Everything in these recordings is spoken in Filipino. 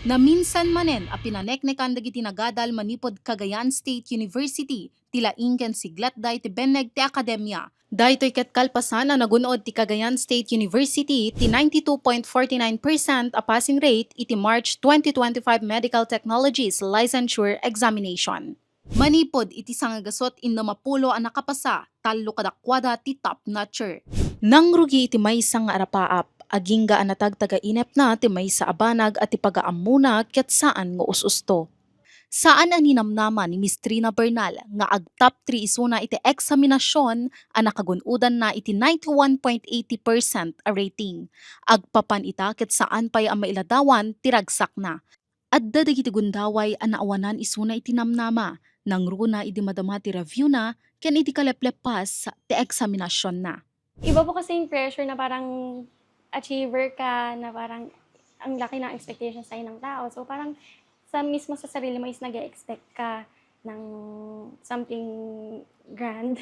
Na minsan manen a pinaneknekan dagiti nagadal manipod Cagayan State University tila ingken siglat day ti beneg ti akademya. Daytoy ket kalpasan na nagunod ti Cagayan State University ti 92.49% a passing rate iti March 2025 Medical Technologies Licensure Examination. Manipod iti sangagasot inno mapulo a nakapasa, talo kadakwada ti top notcher. Nangrugi iti maysa nga arapaap, aging ga anatagtaga inep na ti maysa abanag at ti pagaamuna ket saan nga ususto. Saan ani namnaman ni Miss Trina Bernal nga ag top 3 isuna iti eksaminasyon a nakagunudan na iti 91.80% a rating. Agpapan ita ket saan pay ang mailadawan ti ragsak na. Adda dagiti gundaway a naawanan isuna iti namnama, nangruna iti madama ti review na ken iti kaleplepas ti eksaminasyon na. Iba po kasi yung pressure na parang achiever ka, na parang ang laki ng expectations sa'yo ng tao. So parang mismo sa sarili mo is nag-expect ka ng something grand.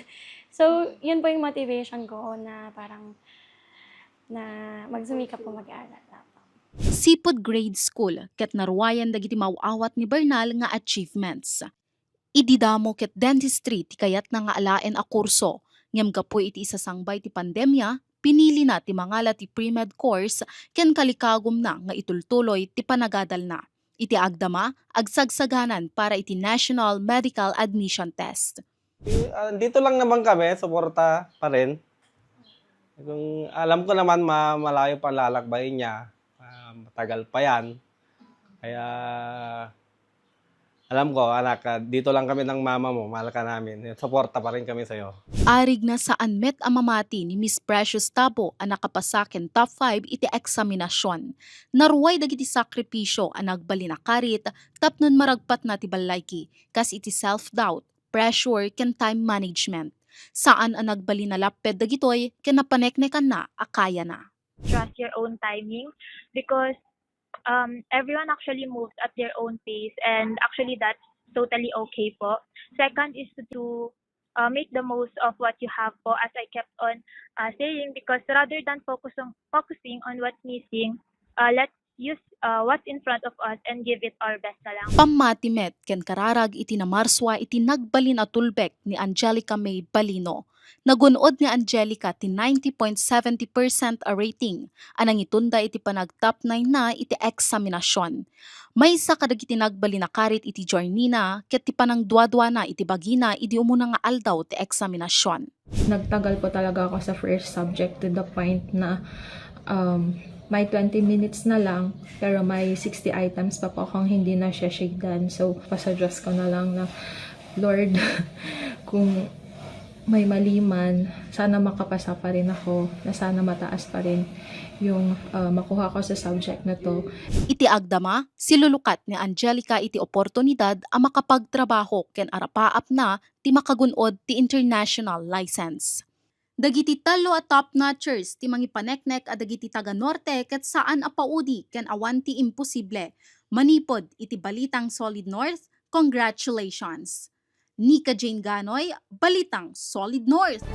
So yun po yung motivation ko na parang na magsumikap po mag-aaral. Sipod Grade School ket narwayan dagiti mawawat ni Bernal nga achievements. Ididamo ket dentistry ti kayat na nga alaen a kurso. Ngem gapoy iti isasangbay ti pandemya, pinili na ti mangala ti pre-med course ken kalikagom na nga itultuloy ti panagadal na. Iti agdama, agsagsaganan para iti National Medical Admission Test. Dito lang naman kami, suporta pa rin. Kung alam ko naman malayo pa lalakbayin niya, matagal pa yan. Kaya alam ko, anak, dito lang kami ng mama mo, mahal ka namin. Suporta pa rin kami sa'yo. Arig na saan met amamati ni Miss Precious Tabo ang nakapasaken top 5 iti eksaminasyon. Naruway dagiti sakripisyo ang nagbalinakarit tapnon maragpat na ti balayki, kas iti self-doubt, pressure, ken time management. Saan ang nagbalinalaped dagitoy ken napaneknekan na akaya na. Trust your own timing because everyone actually moves at their own pace and actually that's totally okay po. Second is to make the most of what you have po, as I kept on saying, because rather than focusing on what's missing, let's use what's in front of us and give it our best na lang. Pamatimet ken kararag iti namarswa iti nagbalin a tulbek ni Angelica May Balino. Nagunod ni Angelica ti 90.70% a rating, anang itunda iti panag-top 9 na iti eksaminasyon. May sa kadagiti nagbalinakarit iti Jornina, ket ti panang duadwa na iti bagina iti umuna nga aldaw ti eksaminasyon. Nagtagal po talaga ako sa first subject to the point na may 20 minutes na lang, pero may 60 items pa po akong hindi na shashigdan. So, pasadjust ko na lang na, Lord, kung may mali man, sana makapasa pa rin ako, na sana mataas pa rin yung makuha ko sa subject na to. Iti agdama, silulukat ni Angelica iti oportunidad a makapagtrabaho ken arapaap na ti makagunod ti international license. Dagiti talo a top notchers ti mangipaneknek a dagiti taga norte ket saan a paudi ken awan ti imposible. Manipod iti balitang Solid North, congratulations! Nika Jane Ganoy, Balitang Solid North.